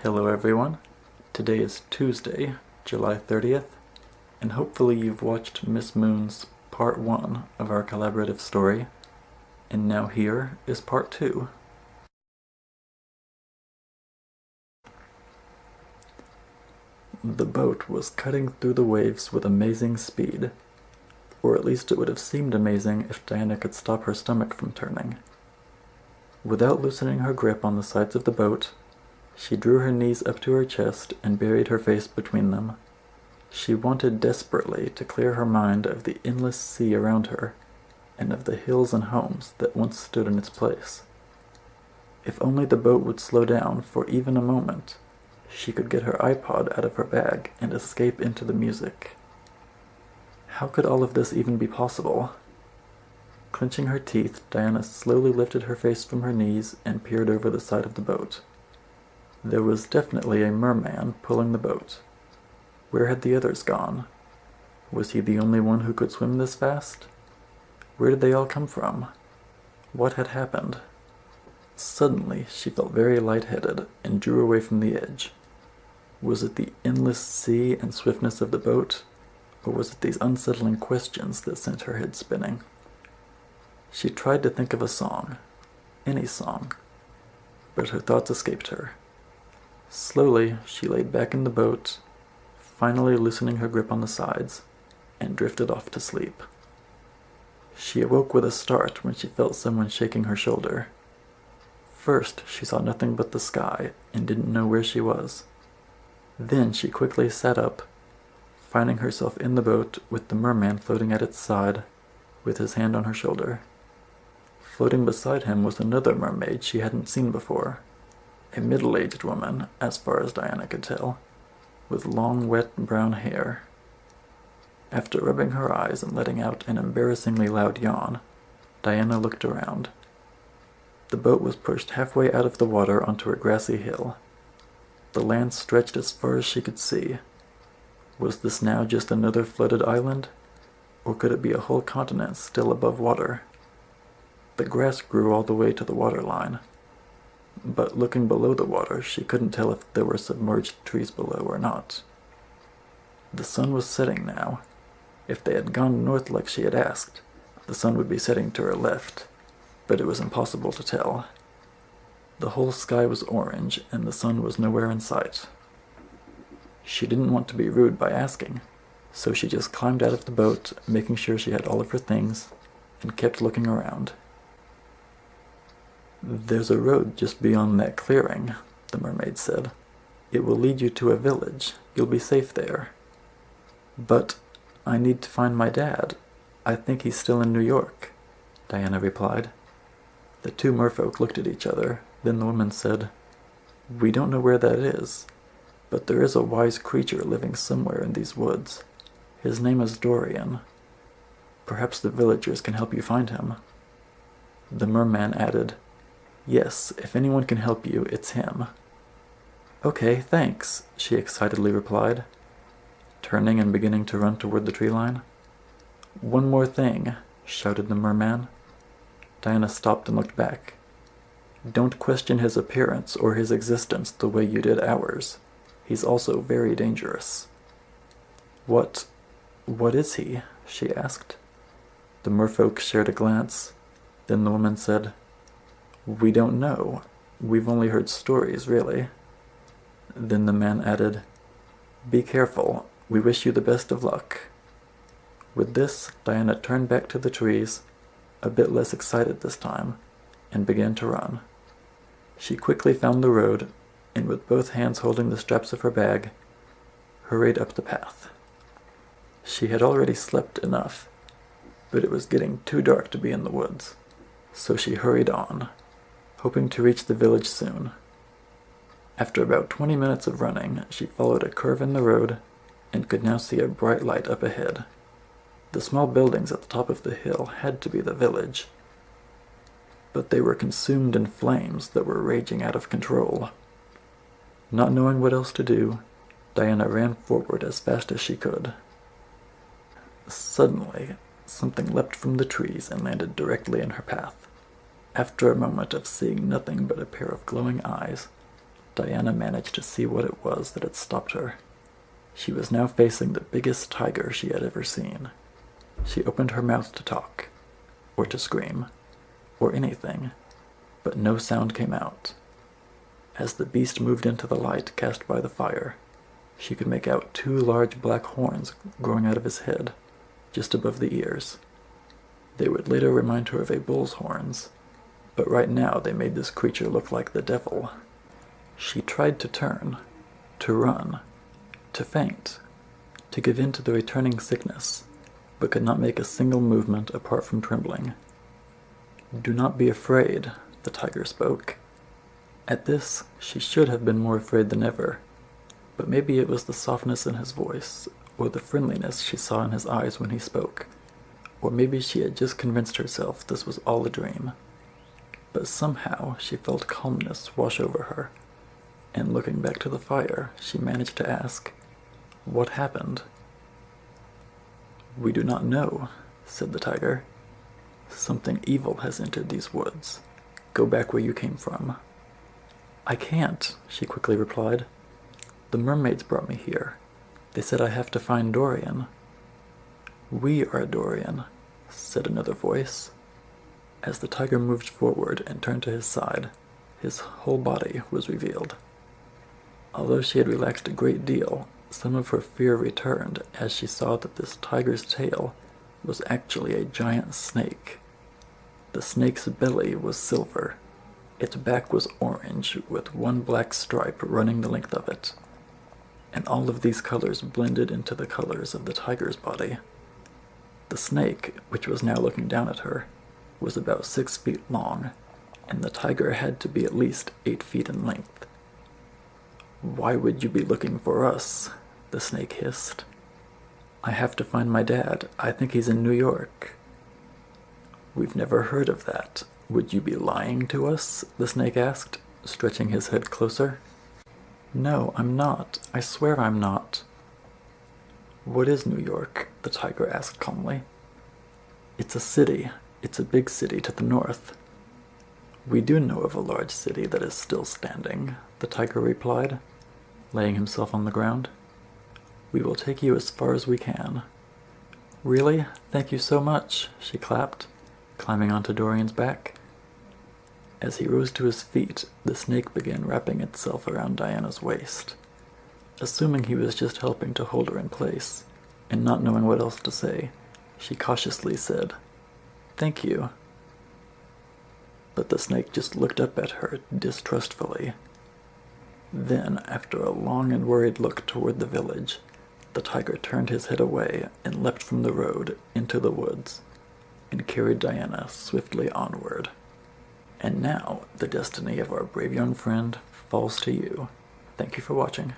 Hello everyone. Today is Tuesday, July 30th, and hopefully you've watched Miss Moon's part 1 of our collaborative story, and now here is part 2. The boat was cutting through the waves with amazing speed, or at least it would have seemed amazing if Diana could stop her stomach from turning. Without loosening her grip on the sides of the boat, she drew her knees up to her chest and buried her face between them. She wanted desperately to clear her mind of the endless sea around her, and of the hills and homes that once stood in its place. If only the boat would slow down for even a moment, she could get her iPod out of her bag and escape into the music. How could all of this even be possible? Clenching her teeth, Diana slowly lifted her face from her knees and peered over the side of the boat. There was definitely a merman pulling the boat. Where had the others gone? Was he the only one who could swim this fast? Where did they all come from? What had happened? Suddenly, she felt very lightheaded and drew away from the edge. Was it the endless sea and swiftness of the boat, or was it these unsettling questions that sent her head spinning? She tried to think of a song, any song, but her thoughts escaped her. Slowly, she laid back in the boat, finally loosening her grip on the sides, and drifted off to sleep. She awoke with a start when she felt someone shaking her shoulder. First, she saw nothing but the sky and didn't know where she was. Then she quickly sat up, finding herself in the boat with the merman floating at its side, with his hand on her shoulder. Floating beside him was another mermaid she hadn't seen before. A middle-aged woman, as far as Diana could tell, with long, wet brown hair. After rubbing her eyes and letting out an embarrassingly loud yawn, Diana looked around. The boat was pushed halfway out of the water onto a grassy hill. The land stretched as far as she could see. Was this now just another flooded island, or could it be a whole continent still above water? The grass grew all the way to the waterline, but looking below the water, she couldn't tell if there were submerged trees below or not. The sun was setting now. If they had gone north like she had asked, the sun would be setting to her left, but it was impossible to tell. The whole sky was orange, and the sun was nowhere in sight. She didn't want to be rude by asking, so she just climbed out of the boat, making sure she had all of her things, and kept looking around. "There's a road just beyond that clearing," the mermaid said. "It will lead you to a village. You'll be safe there." "But I need to find my dad. I think he's still in New York," Diana replied. The two merfolk looked at each other. Then the woman said, "We don't know where that is, but there is a wise creature living somewhere in these woods. His name is Dorian. Perhaps the villagers can help you find him." The merman added, "Yes, if anyone can help you, it's him." "Okay, thanks," she excitedly replied, turning and beginning to run toward the tree line. "One more thing," shouted the merman. Diana stopped and looked back. "Don't question his appearance or his existence the way you did ours. He's also very dangerous." What is he?" she asked. The merfolk shared a glance. Then the woman said, "We don't know. We've only heard stories, really." Then the man added, "Be careful. We wish you the best of luck." With this, Diana turned back to the trees, a bit less excited this time, and began to run. She quickly found the road, and with both hands holding the straps of her bag, hurried up the path. She had already slept enough, but it was getting too dark to be in the woods, so she hurried on, hoping to reach the village soon. After about 20 minutes of running, she followed a curve in the road and could now see a bright light up ahead. The small buildings at the top of the hill had to be the village, but they were consumed in flames that were raging out of control. Not knowing what else to do, Diana ran forward as fast as she could. Suddenly, something leapt from the trees and landed directly in her path. After a moment of seeing nothing but a pair of glowing eyes, Diana managed to see what it was that had stopped her. She was now facing the biggest tiger she had ever seen. She opened her mouth to talk, or to scream, or anything, but no sound came out. As the beast moved into the light cast by the fire, she could make out 2 large black horns growing out of his head, just above the ears. They would later remind her of a bull's horns, but right now they made this creature look like the devil. She tried to turn, to run, to faint, to give in to the returning sickness, but could not make a single movement apart from trembling. "Do not be afraid," the tiger spoke. At this, she should have been more afraid than ever, but maybe it was the softness in his voice, or the friendliness she saw in his eyes when he spoke, or maybe she had just convinced herself this was all a dream. But somehow she felt calmness wash over her, and looking back to the fire, she managed to ask, "What happened?" "We do not know," said the tiger. "Something evil has entered these woods. Go back where you came from." "I can't," she quickly replied. "The mermaids brought me here. They said I have to find Dorian." "We are Dorian," said another voice. As the tiger moved forward and turned to his side, his whole body was revealed. Although she had relaxed a great deal, some of her fear returned as she saw that this tiger's tail was actually a giant snake. The snake's belly was silver. Its back was orange, with 1 black stripe running the length of it. And all of these colors blended into the colors of the tiger's body. The snake, which was now looking down at her, was about 6 feet long, and the tiger had to be at least 8 feet in length. "Why would you be looking for us?" the snake hissed. "I have to find my dad. I think he's in New York." "We've never heard of that. Would you be lying to us?" the snake asked, stretching his head closer. "No, I'm not. I swear I'm not." "What is New York?" the tiger asked calmly. "It's a city. It's a big city to the north." "We do know of a large city that is still standing," the tiger replied, laying himself on the ground. "We will take you as far as we can." "Really? Thank you so much," she clapped, climbing onto Dorian's back. As he rose to his feet, the snake began wrapping itself around Diana's waist. Assuming he was just helping to hold her in place, and not knowing what else to say, she cautiously said, "Thank you." But the snake just looked up at her distrustfully. Then, after a long and worried look toward the village, the tiger turned his head away and leapt from the road into the woods, and carried Diana swiftly onward. And now, the destiny of our brave young friend falls to you. Thank you for watching.